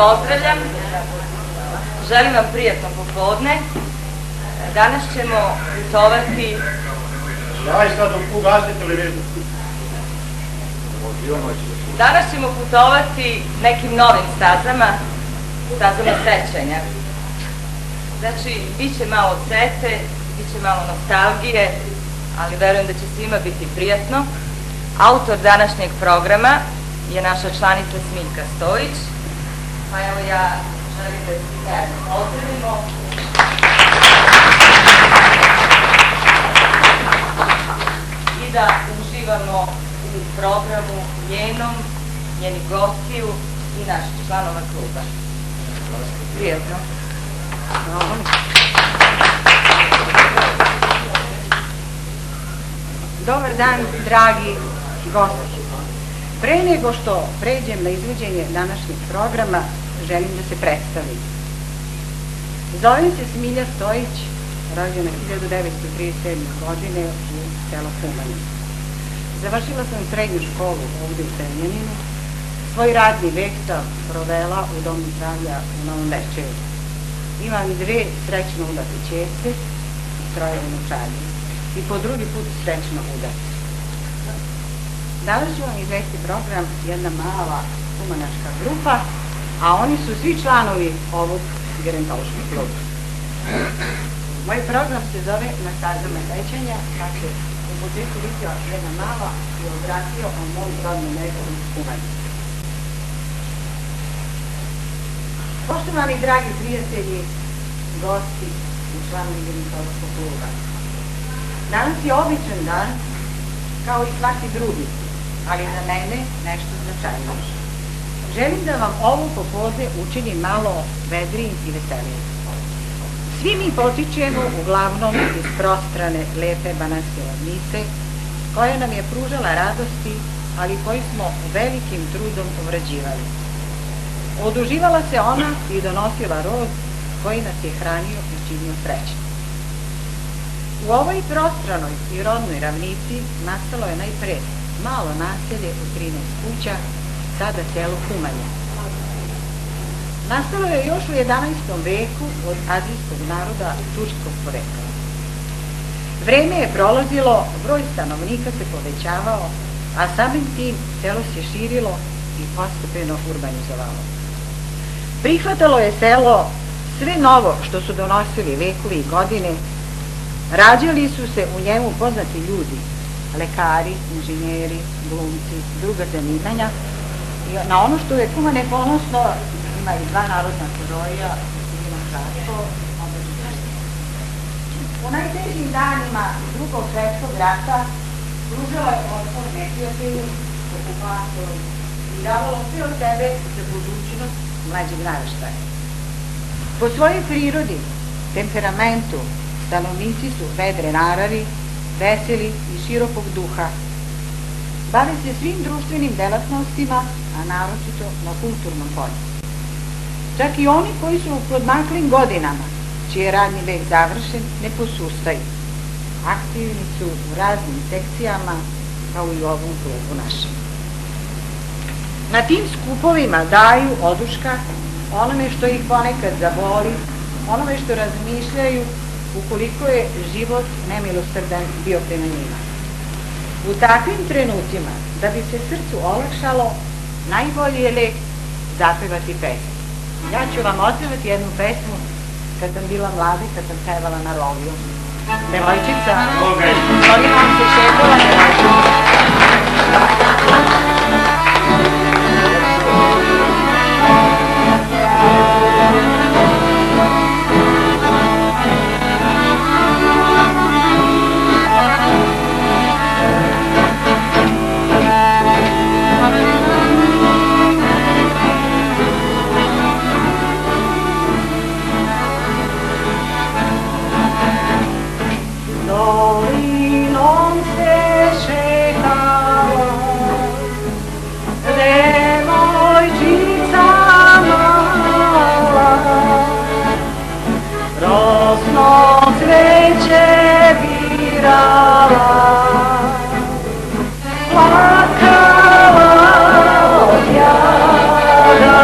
pozdravljam. Želim vam prijatno popodne. Danas ćemo putovati... Danas ćemo putovati nekim novim stazama sećanja. Znači, bit će malo sete, bit će malo nostalgije, ali verujem da će svima biti prijatno. Autor današnjeg programa je naša članica Smiljka Stojić, pa evo ja želim da svi zajedno pozdravimo. I da uživamo u programu njenih gostiju i naših članova kluba. Prijatno. Dobar dan, dragi gosti. Pre nego što pređem na izvođenje današnjeg programa, želim da se predstavim. Zovem se Smilja Stojić, rođena 1937. godine u selu Humanje. Završila sam srednju školu ovde u Zrenjaninu. Svoj radni vek sam provela u Domu zdravlja u Novom Bečeju. Imam 2 srećno udate ćerke i 3 unučadi. I po drugi put srećno udati. Danas ću vam izvesti program jedna mala humanaška grupa, a oni su svi članovi ovog gerontološkog kluba. Moj program se zove Na stazama sećanja, pa će u početku biti jedna mala biografija o mom rodnom mestu Humanje. Poštovani dragi prijatelji, gosti i članovi gerontološkog kluba, danas je običan dan, kao i svaki drugi, ali za mene nešto značajno. Želim da vam ovo popodne učinim malo vedrijim i veselijim. Svi mi potičemo uglavnom iz prostrane, lepe banatske ravnice, koja nam je pružala radosti, ali koju smo velikim trudom obrađivali. Oduživala se ona i donosila rod koji nas je hranio i činio srećnim. U ovoj prostranoj i rodnoj ravnici nastalo je najpre malo naselje u 13 kuća, sada selo Humanje. Nastalo je još u 11. veku od azijskog naroda turskog porekla. Vreme je prolazilo, broj stanovnika se povećavao, a samim tim selo se širilo i postepeno urbanizovalo. Prihvatalo je selo sve novo što su donosili vekovi i godine. Rađali su se u njemu poznati ljudi, lekari, inženjeri, glumci, druga zanimanja. I na ono što je Humane ponosno, ima i 2 narodna heroja, ima Žarko. U najtežim danima Drugog svetskog rata pružala je otpor neprijatelju, okupatoru i davalo sve od sebe za budućnost mlađeg naraštaja. Po svojoj prirodi, temperamentu, stanovnici su vedre naravi, veseli i širokog duha. Bave se svim društvenim delatnostima, a naročito na kulturnom polju. Čak i oni koji su u podmaklim godinama, čiji je radni vek završen, ne posustaju. Aktivni su u raznim sekcijama, kao i u ovom klubu našem. Na tim skupovima daju oduška onome što ih ponekad zaboli, onome što razmišljaju ukoliko je život nemilosrdan bio prema njima. U takvim trenucima, da bi se srcu olakšalo, najbolji je lek zapevati pesmu. Ja ću vam otpevati jednu pesmu kad sam bila mlada i kad sam pevala na roviju. Devojčica, molim vam se šetala devojčica. Dolinom se šetala devojčica mala, rosno cveće birala, plakala od jada,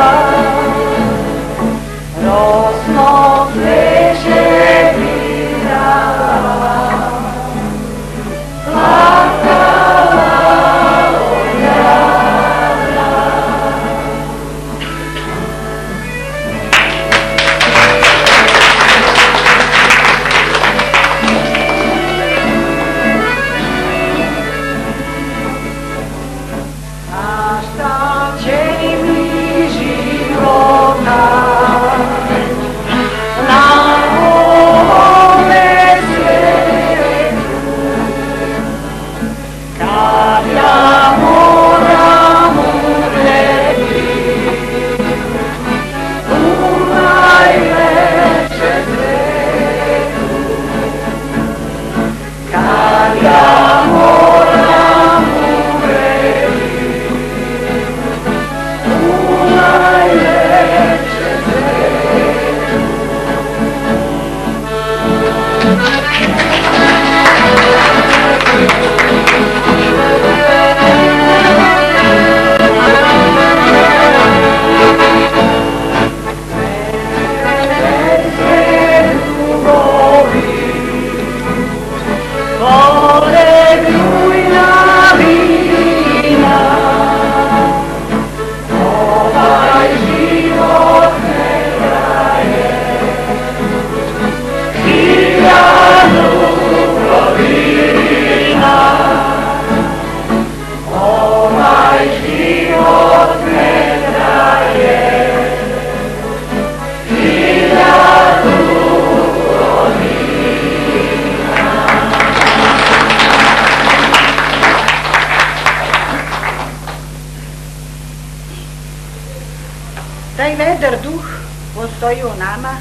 stoji u nama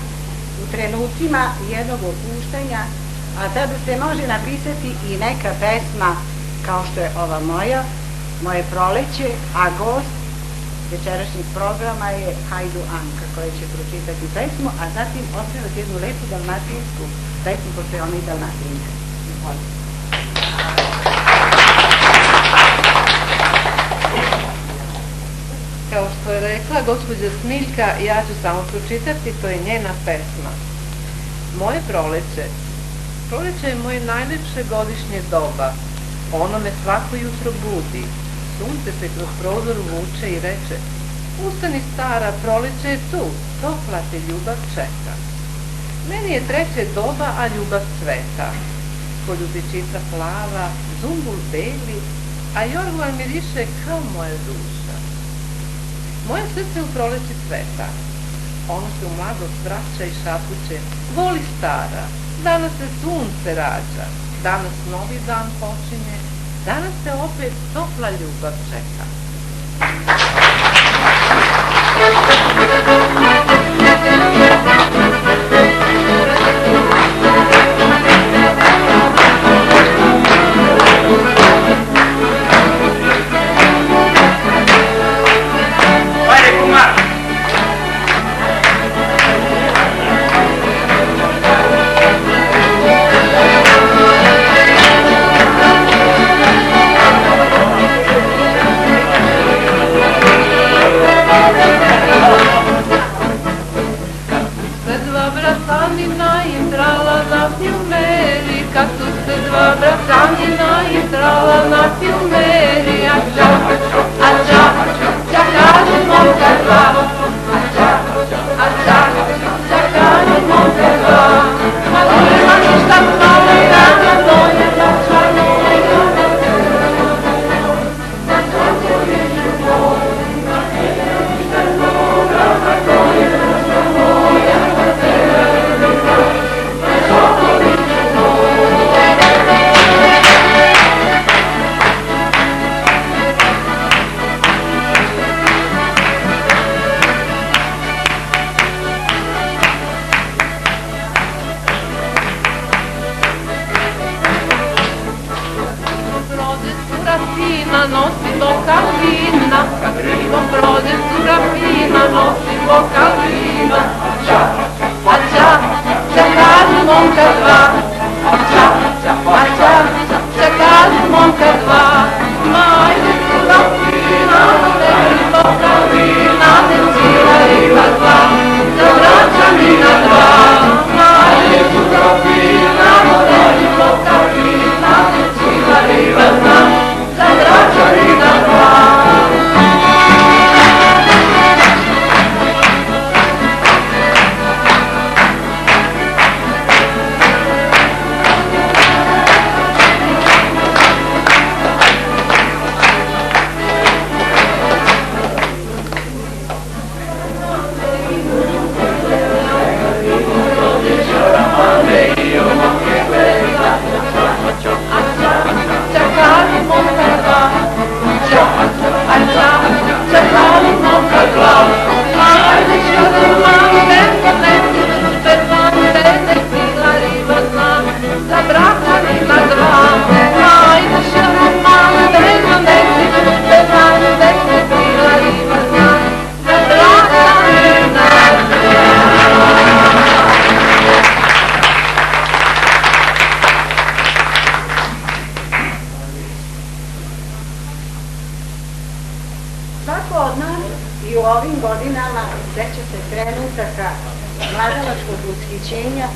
u trenucima jednog opuštanja, a tada se može napisati i neka pesma kao što je ova moja, Moje proleće, a gost večerašnjeg programa je Hajdu Anka koja će pročitati pesmu, a zatim otpevati jednu lepu dalmatinsku pesmu, pošto je ona i dalmatinka. Kao što je rekla gospođa Smiljka, ja ću samo pročitati, to je njena pesma. Moje proleće. Proleće je moje najlepše godišnje doba. Ono me svako jutro budi. Sunce se kroz prozor vuče i reče: ustani stara, proleće je tu, topla te ljubav čeka. Meni je treće doba, a ljubav cveta. Ko ljubičica plava, zumbul beli, a jorgovan miriše kao moja duša. Moje srce u proleći cveta. Ono se u mladost vraća i šapuće: voli stara, danas se sunce rađa, danas novi dan počinje, danas se opet topla ljubav čeka.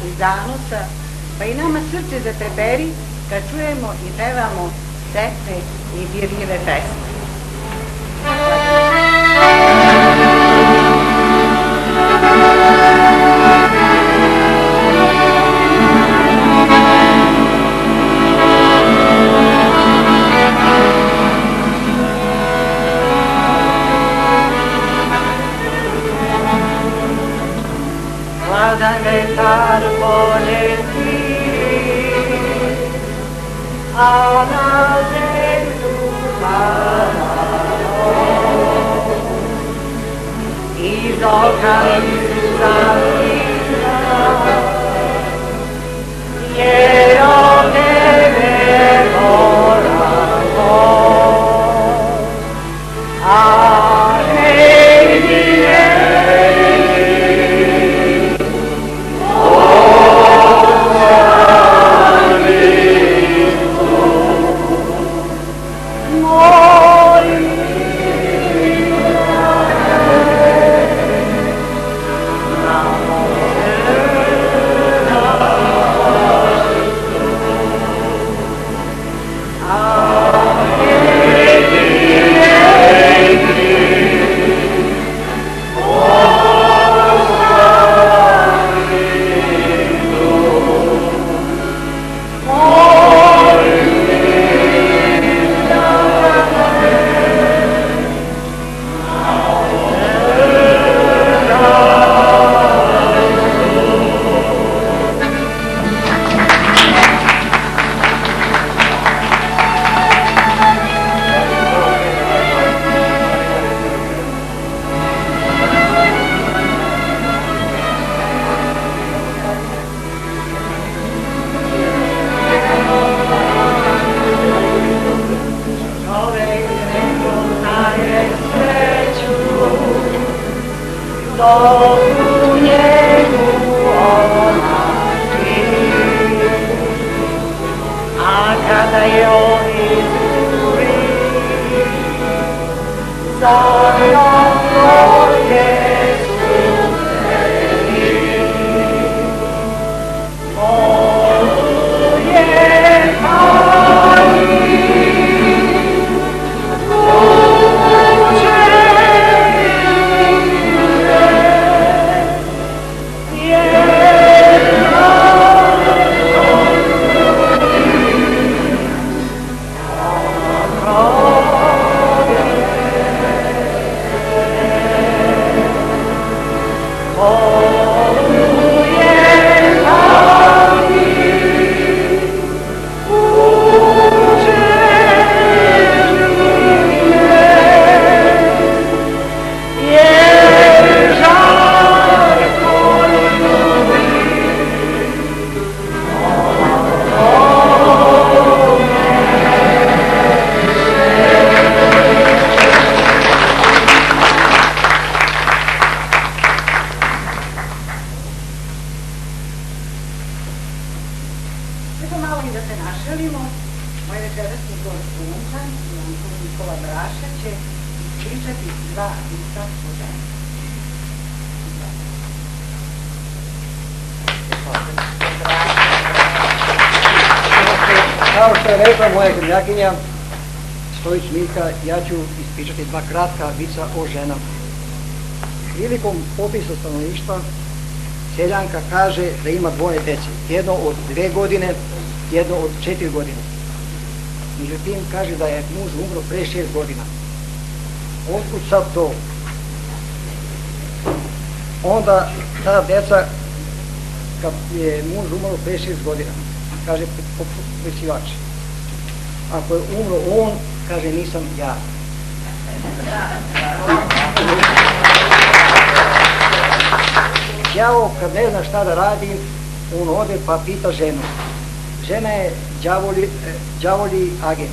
I zanosa, pa i nama srce zatreperi kad čujemo i pevamo setne i dirljive pesme. Hladan vetar poleti, a na zemlju pada. Iz oka mi su sam ti znao, jer od tebe moramo, a negdje u njegu onaći, a kada je on izguri, za njom gorke susreti, moluje Pani, Kao što je rekla moja zemljakinja Stojić Miljka, ja ću ispričati dva kratka vica o ženama. Prilikom popisa stanovništva seljanka kaže da ima dvoje dece, jedno od 2 godine, jedno od 4 godine. Međutim, kaže da je muž umro pre 6 godina. Otkud sad to? Onda ta deca, kad je muž umro pre 6 godina, kaže popisivač, ako je umro on, kaže nisam ja. Đavo kad ne zna šta da radi, on ode pa pita ženu. Žena je đavolji agent.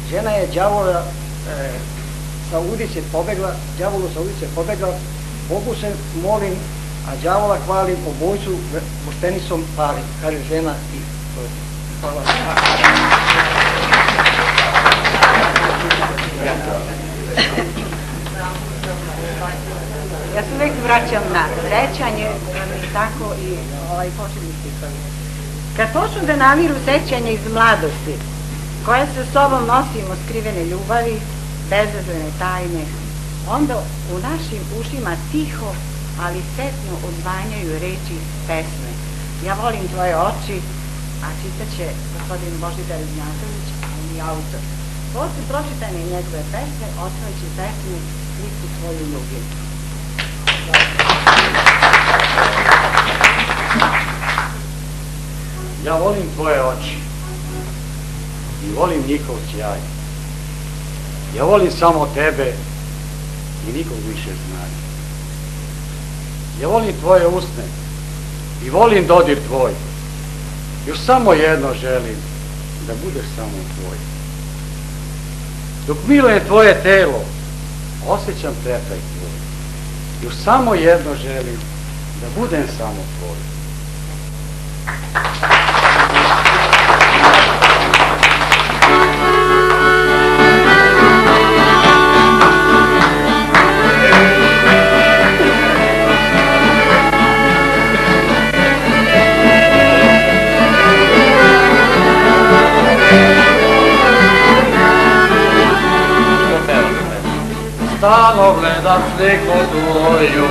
Žena je đavola sa ulice pobegla, đavolu sa ulice pobegla, Bogu se molim, a đavola hvalim, obojcu poštenicom palim, kaže žena i to je. Hvala. Ja se uvijek vraćam na sećanje, tako i početni stihovi. Kad počnu da namiru sećanja iz mladosti, koje sa sobom nosimo skrivene ljubavi, bezazlene tajne, onda u našim ušima tiho, ali setno odzvanjaju reči pesme. Ja volim tvoje oči, a čitaće gospodin Božidar Ignjatović, on je autor. Posle pročitane njegove pesme, otkriće pesmu Istu tvoju ljubim. Ja volim tvoje oči i volim njihov sjaj. Ja volim samo tebe i nikog više znanja. Ja volim tvoje usne i volim dodir tvoj. Još samo jedno želim, da budeš samo tvoj. Dok milujem tvoje telo, osjećam treptaj tvoj. Još samo jedno želim, da budem samo tvoj. Stalno gledam sliku tvoju,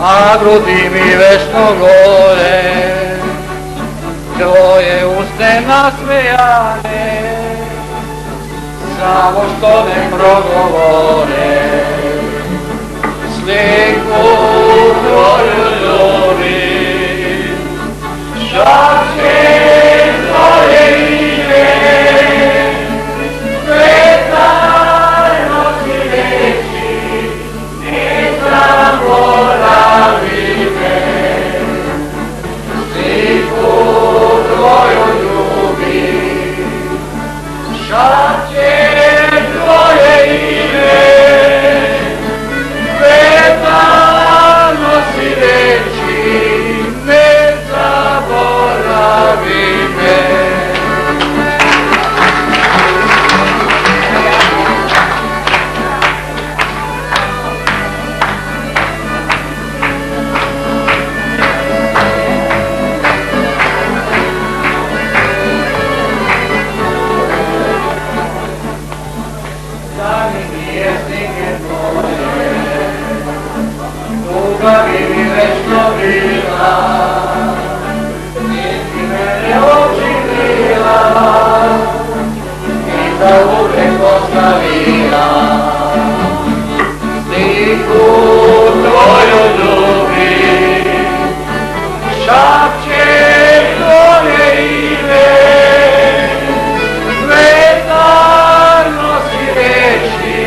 a grudi mi večno gore, tvoje usne nasmejane, samo što ne progovore. Sliku tvoju ljubim, šapće tvoje ime, zaboravi me, sliku tvoju ljubim, šapće tvoje ime, vezano nosi reči, ne zaboravi me. Bi mi večno bila, nisi mene očinila i za uvek ostavila. Sliku tvoju ljubim, šapće tvoje ime, vezar nosi reči,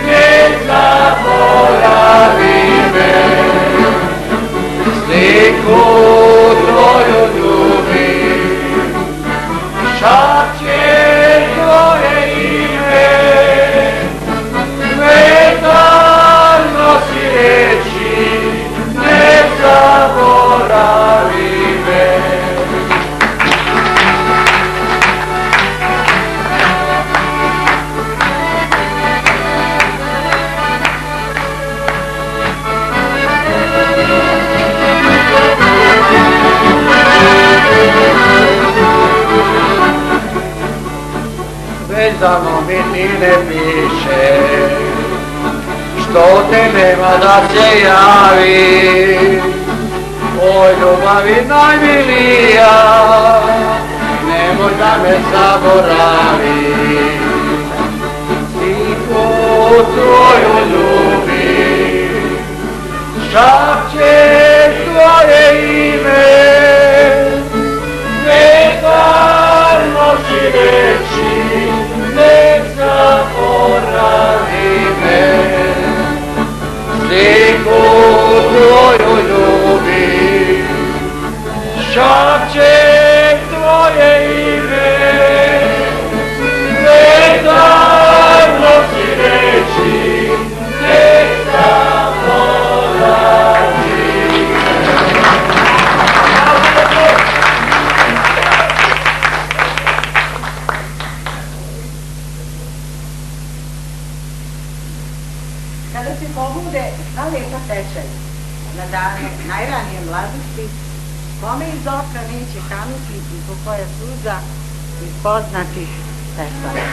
ne zaboravi me. Sliku tvoju ljubim, šapće tvoje ime, vezar nosi reči, ne zaboravi me. Vezano mi ti ne piše, što te nema da se javi. O ljubavi najmilija, nemoj da me zaboravi. Sliku tvoju ljubim, šapće tvoje ime, vezar nosi reči, ne zaboravi me. Sliku tvoju ljubim, šapće tvoje ime, vezar nosi reči, ne zaboravi me. Kada se pobude na lepa tečaj, na dane najranije mladosti, kome iz oka neće kanuti i po koja suza iz poznatih pesama.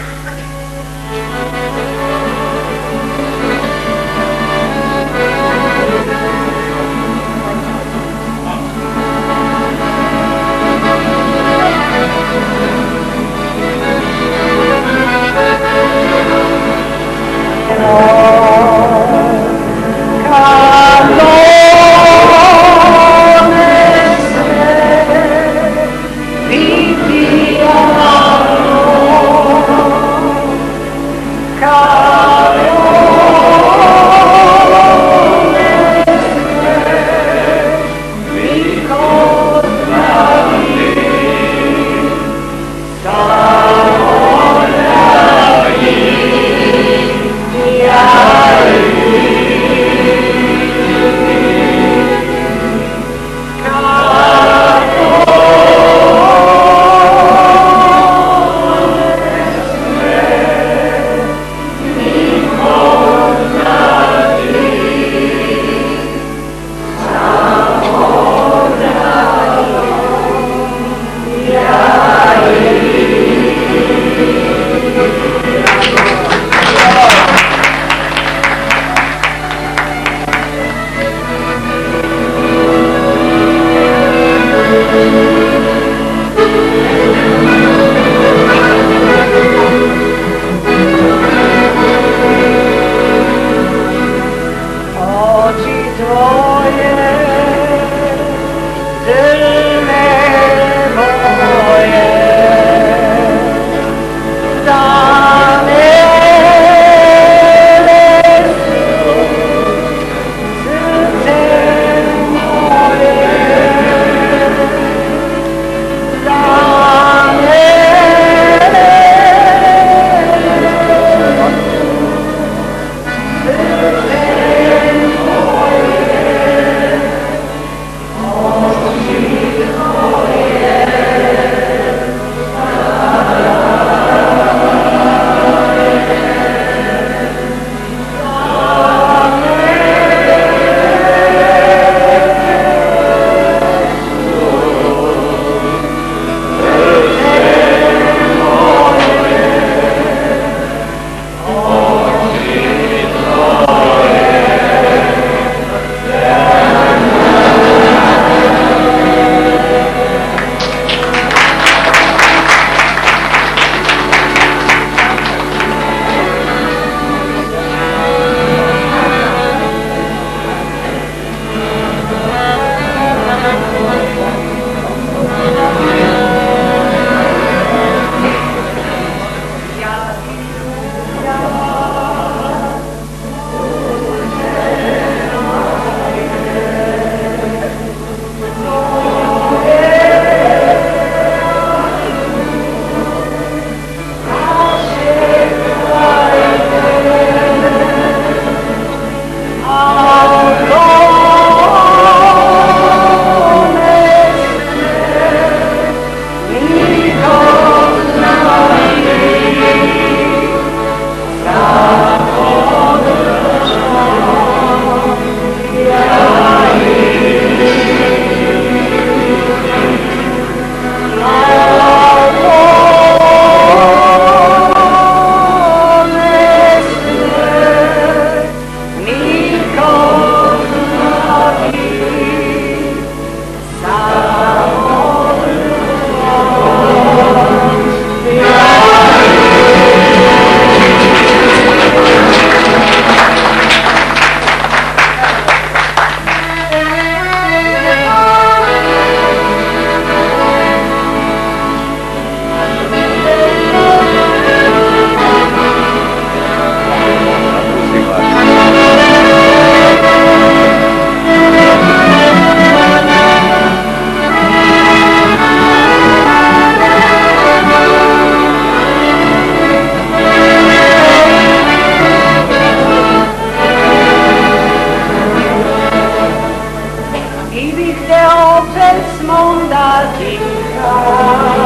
pesmom da ti kažem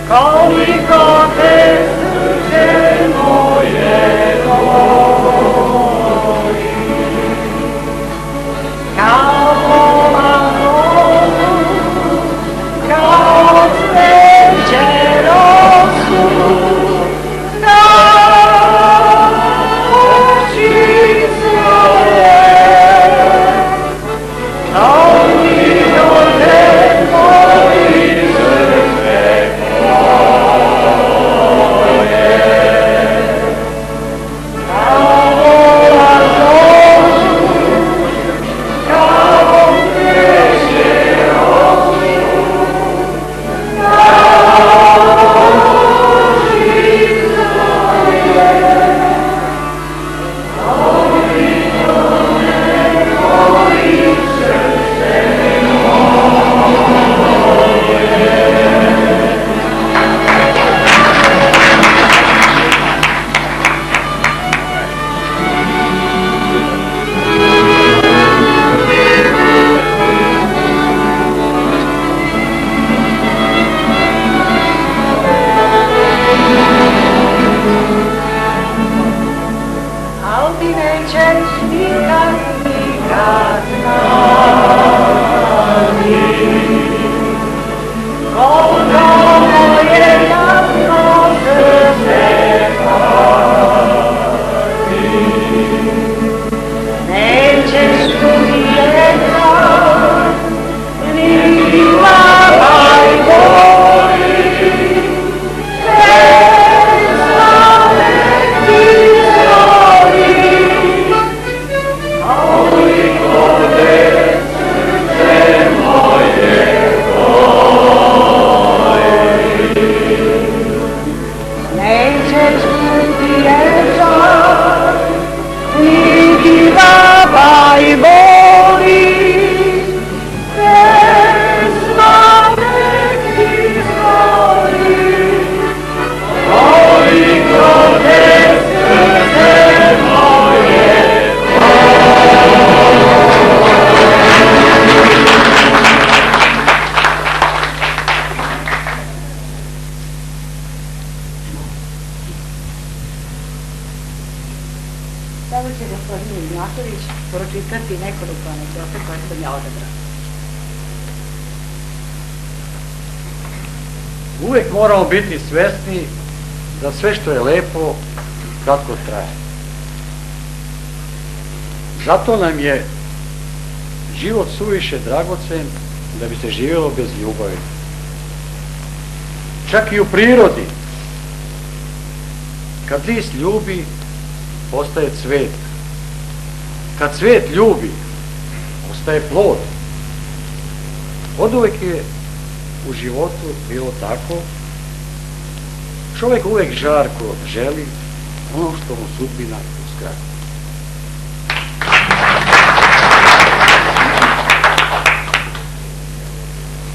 koliko te srce moje voli. Kao pola rozu, kao cveće rosu, Sada će gospodin Ignjatović pročitati nekoliko anegdota koje sam ja odabrala. Uvijek moramo biti svesni da sve što je lepo kratko traje. Zato nam je život suviše dragocen da bi se živjelo bez ljubavi. Čak i u prirodi, kad list ljubi, postaje cvet. Kad cvet ljubi, postaje plod. Oduvek je u životu bilo tako. Čovjek uvijek žarko želi ono što mu sudbina uskrati.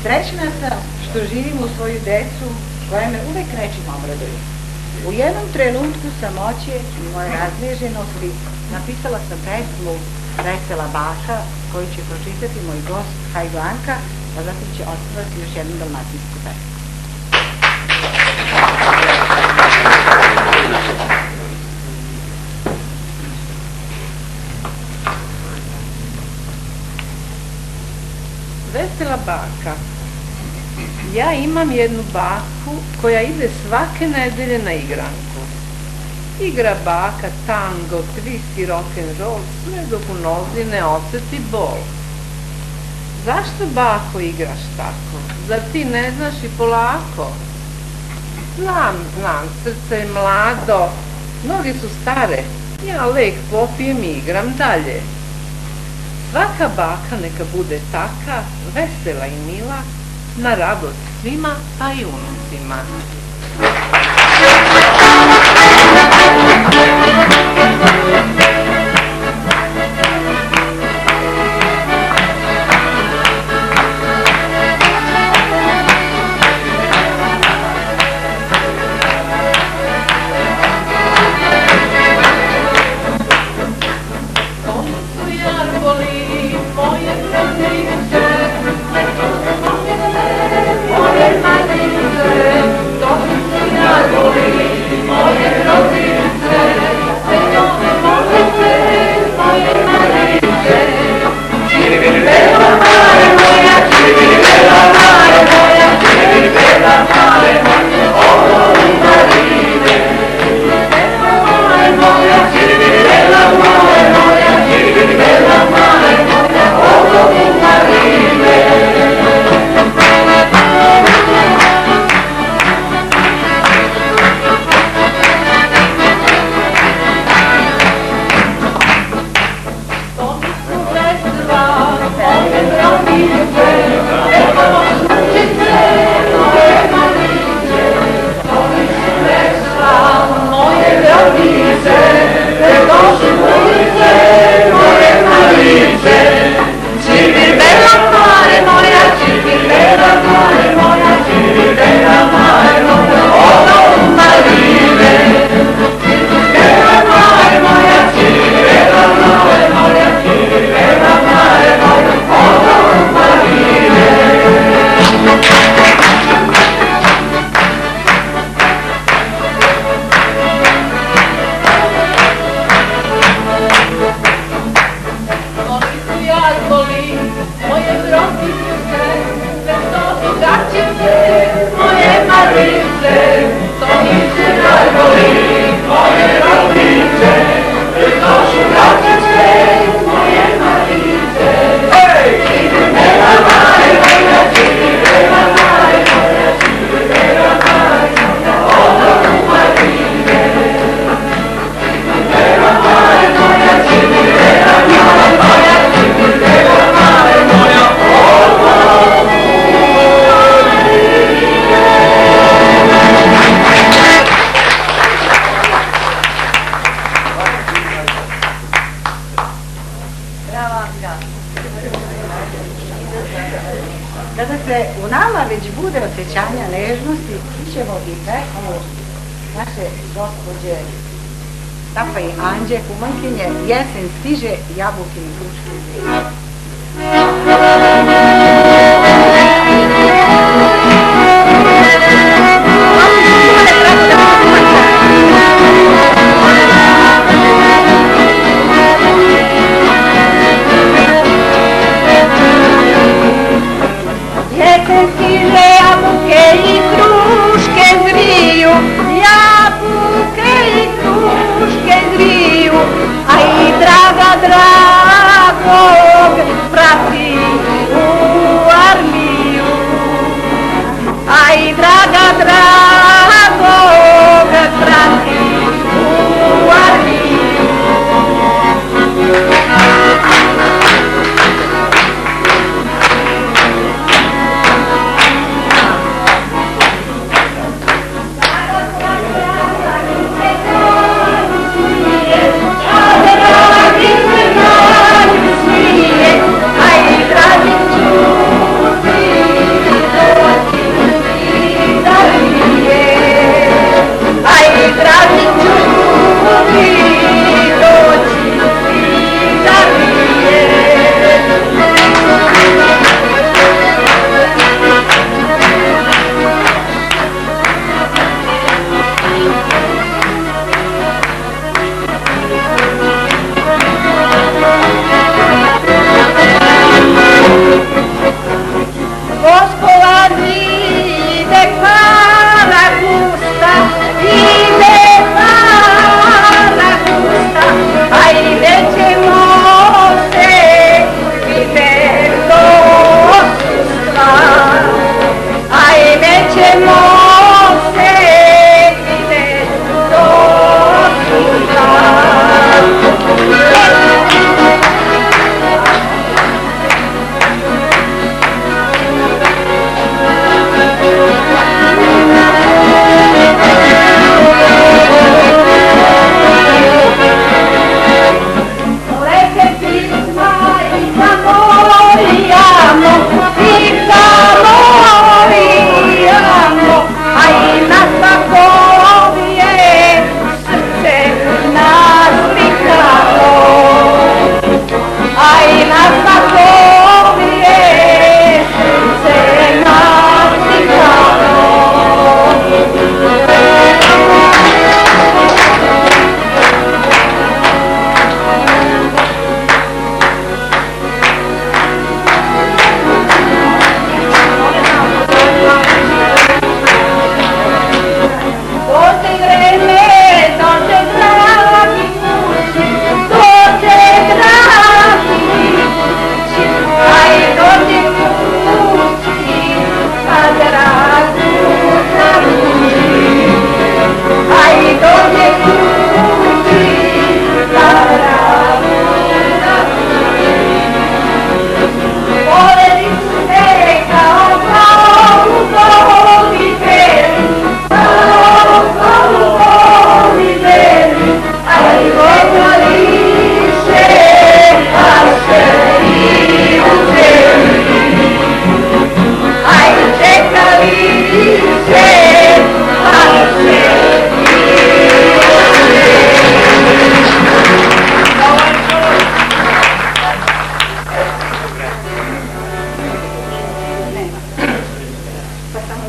Srećna sam što živim u svoju decu koja me uvek nečim obraduju. U jednom trenutku samoće i moje razneženosti napisala sam pesmu Vesela baka koju će pročitati moj gost Hajdu Anka, a zatim će otpevati još jednu dalmatinsku pesmu. Vesela baka. Ja imam jednu baku koja ide svake nedelje na igranku. Igra baka tango, twist i rock'n'roll sve dok u nozi ne osjeti bol. Zašto bako igraš tako? Zar ti ne znaš i polako? Znam, srce je mlado, noge su stare, ja lek popijem i igram dalje. Svaka baka neka bude taka, vesela i mila, na radost svima, pa i unucima. Oni su jarboli Kada se u nama već bude osjećanja nežnosti, ćemo i pesmu naše gospođe Stapa i Anđe, kumankinje, Jesen stiže, jabuke i kruške. Jesen stiže, jabuke i kruške zriju, jabuke i kruške zriju, a i draga dragog prati u armiju, a i draga dragog prati u armiju.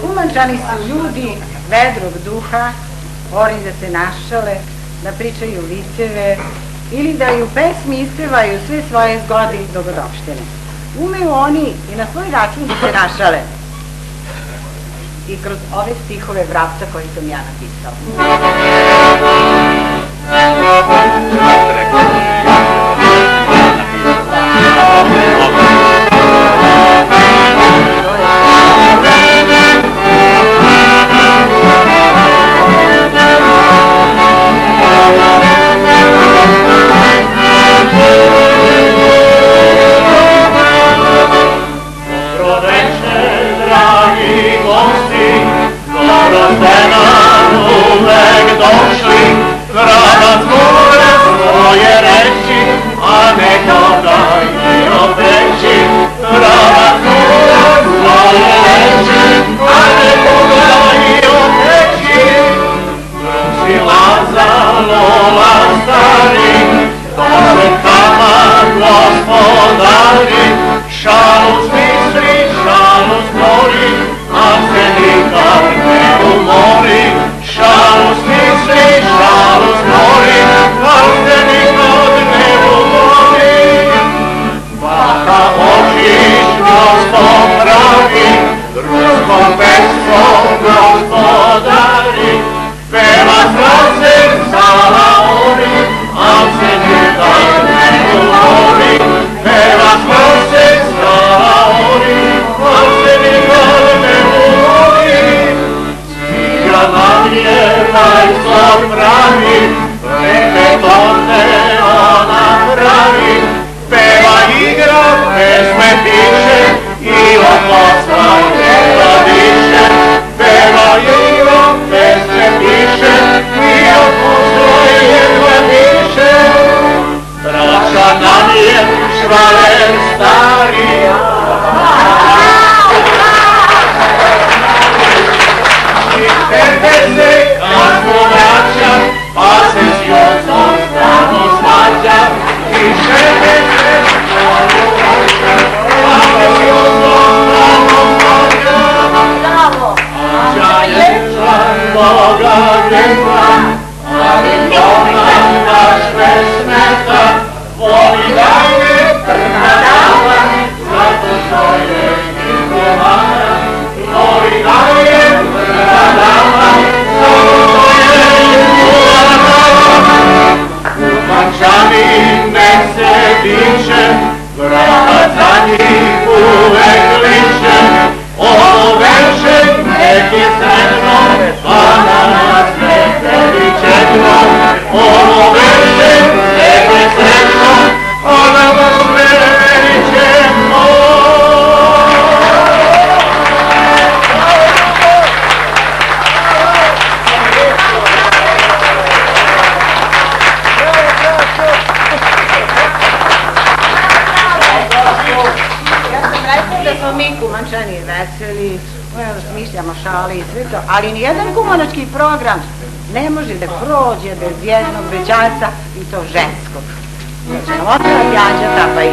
Kumančani su ljudi vedrog duha, volim da se našale, da pričaju viceve ili da i u pesmi ispevaju sve svoje zgode i dobrodoštine. Umeju oni i na svoj račun da se našale. I kroz ove stihove Vrapca koje sam ja napisala. Dobro ste nam uvek došli, Vranac mora svoje da smo mi kumančani veseli, smišljamo šale i sve to, ali nijedan kumanački program ne može da prođe bez jednog bećanca i to ženskog. Znači, nam otvara Jađa Tapaj.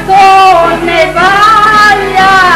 to ne valja.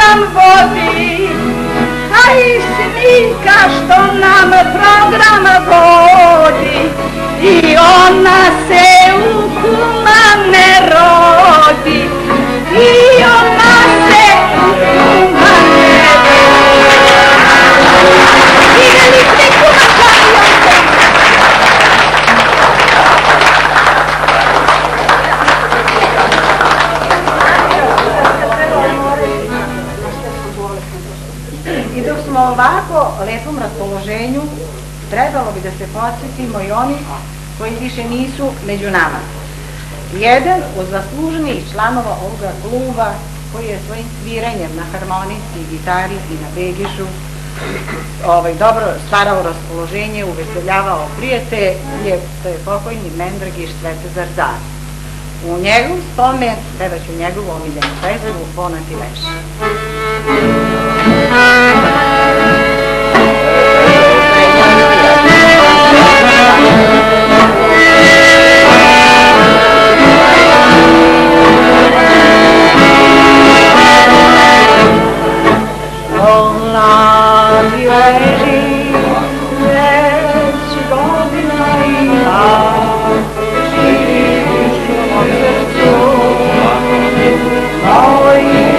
nam vodi, a i Smiljka što nam program vodi, i ona se u kuma ne rodi, i ona se u kuma ne rodi. Vidjeli ste kuma šalijom se? I dok smo ovako lepom raspoloženju, trebalo bi da se podsjetimo i oni koji više nisu među nama. Jedan od zaslužnijih članova ovoga kluba, koji je svojim sviranjem na harmonici, gitari i na begišu dobro stvarao raspoloženje, uveseljavao prijatelje, to je pokojni Mendragiš Svetozar Zar. U njegov spomen pevaću njegovu omiljenu pesmu Ponati leš. Ponati leži, već godina ima, živiš u srcu, mojim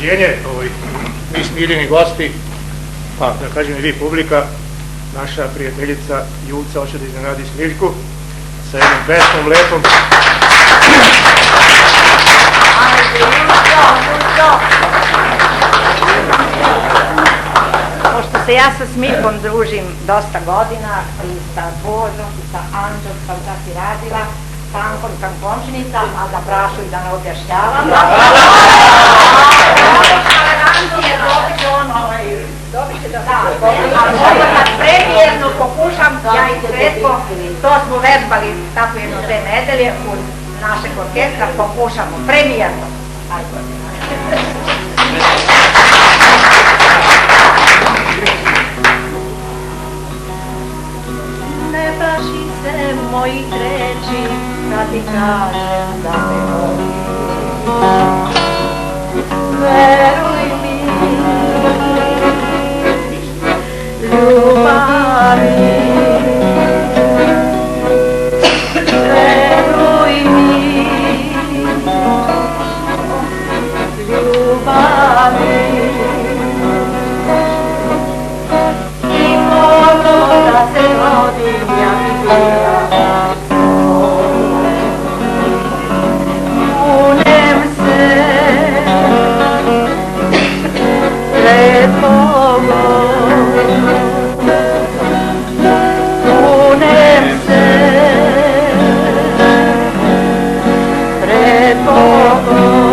iznenađenje, mi smiljeni gosti, pa da kažem i vi publika, naša prijateljica Julca hoće da iznenadi Smiljku sa jednom pesmom lepom. Pošto se ja sa Smiljkom družim dosta godina i sa Božom i sa Anđom sam čak i radila, Tankom, Tankončinica, a da prašu i da ne objašnjavam. Dobit će da kad premijerno pokušam, ja i Sretko, to smo vežbali tako jedno 2 nedelje uz našeg orkestra, pokušamo premijerno. Ne plaši se mojih reči kad ti kažem da te volim. Veruj mi, ljubavi, veruj mi, ljubavi. I ono da se rodim, ja bi bila kunem se pred Bogom, kunem se pred Bogom.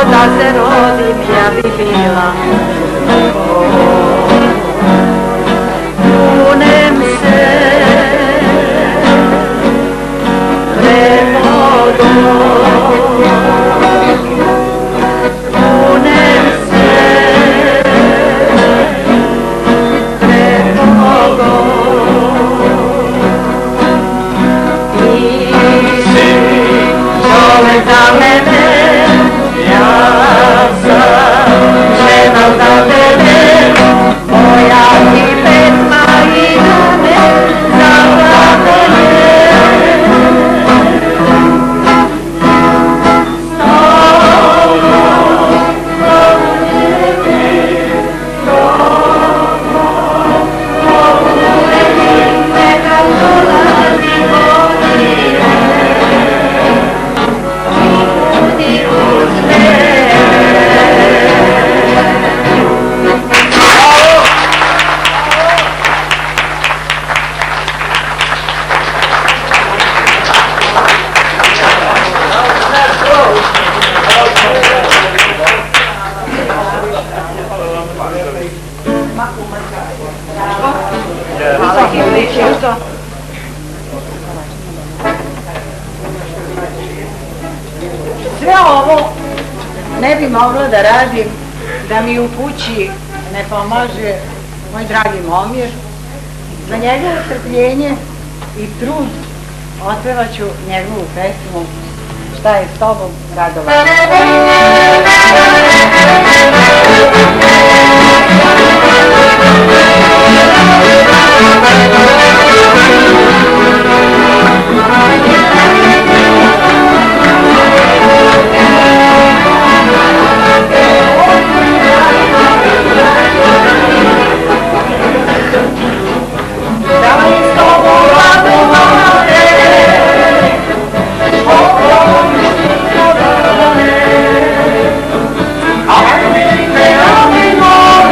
Da se rodim, ja bi bila kunem se pred Bogom, kunem se pred Bogom. Ti si čovek za mene, ja sam žena za tebe, moja ti pesma i dane zaplatene. Sve ovo ne bi mogla da radim da mi u kući ne pomaže moj dragi Momir. Za njegovo strpljenje i trud otpevaću njegovu pesmu Šta je s tobom, Radovana. Oh,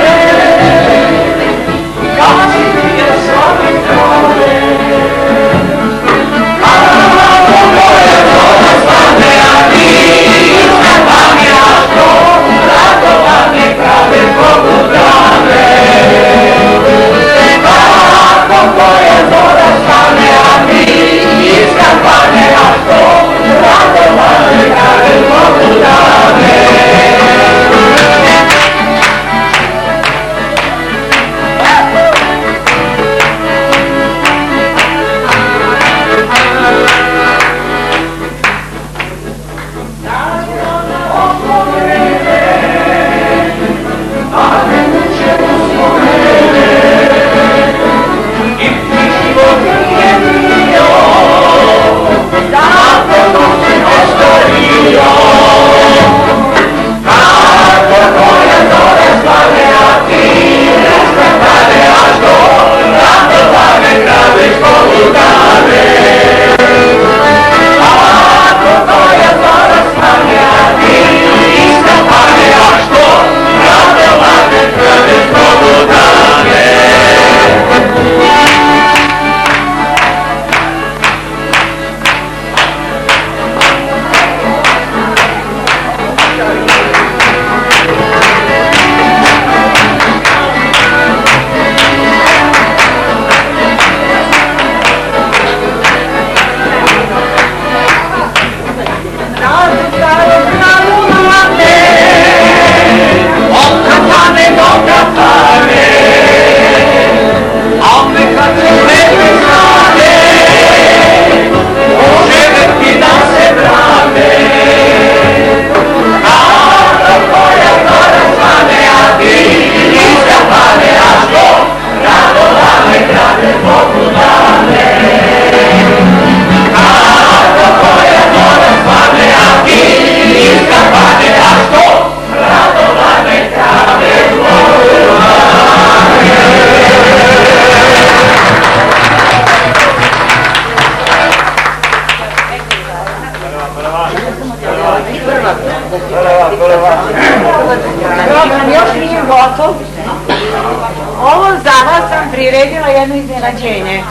sam priredila jedno iznenađenje.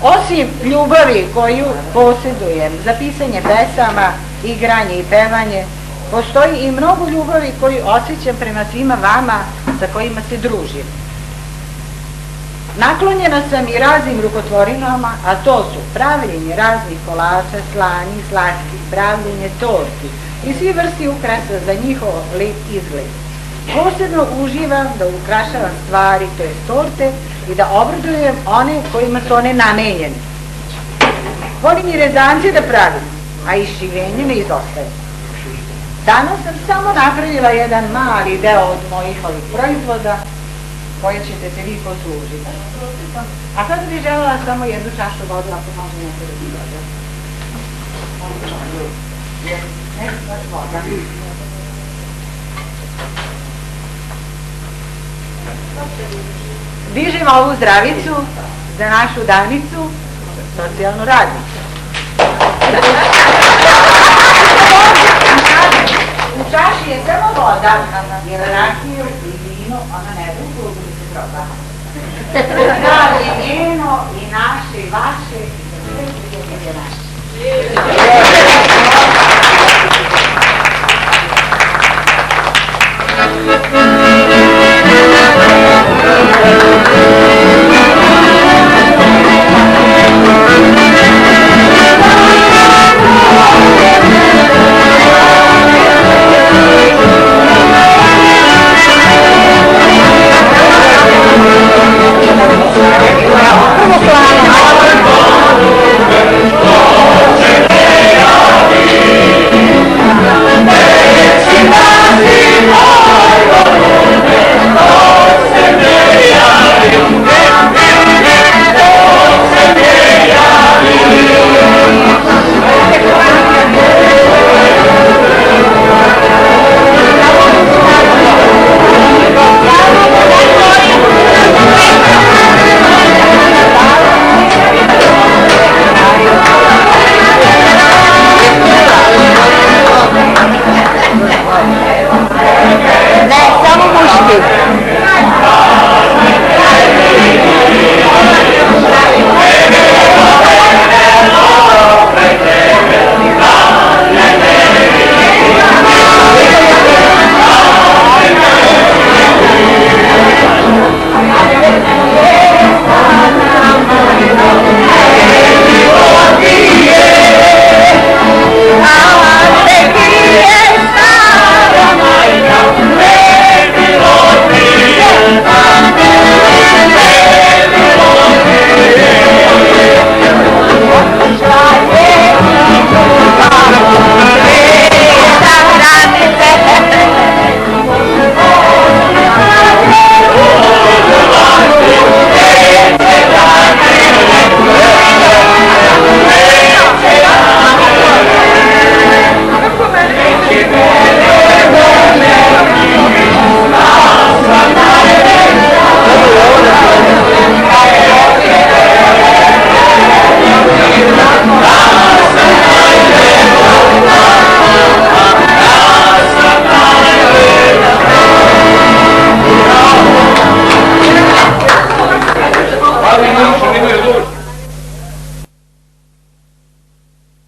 Osim ljubavi koju posjedujem za pisanje pesama, igranje i pevanje, postoji i mnogo ljubavi koju osjećam prema svima vama sa kojima se družim. Naklonjena sam i raznim rukotvorinama, a to su pravljenje raznih kolača, slani, slatkih, pravljenje torti i svi vrsti ukrasa za njihov lep izgled. Posebno uživam da ukrašavam stvari, to je torte, i da obradujem one kojima su one namenjene. Volim i rezance da pravim, a i šivenje ne izostaje. Danas sam samo napravila jedan mali deo od mojih ovih proizvoda koje ćete se vi poslužiti. A sada bih želela samo jednu čašu vodu, ako može neko da mi dođe. Voda. Dižem ovu zdravicu za našu Danicu, socijalnu radnicu. U čaši je samo voda, jer rakiju i vino ona ne da u da se proba. Zdravi njeno i naše i vaše i sve prijatelje naše. Thank you.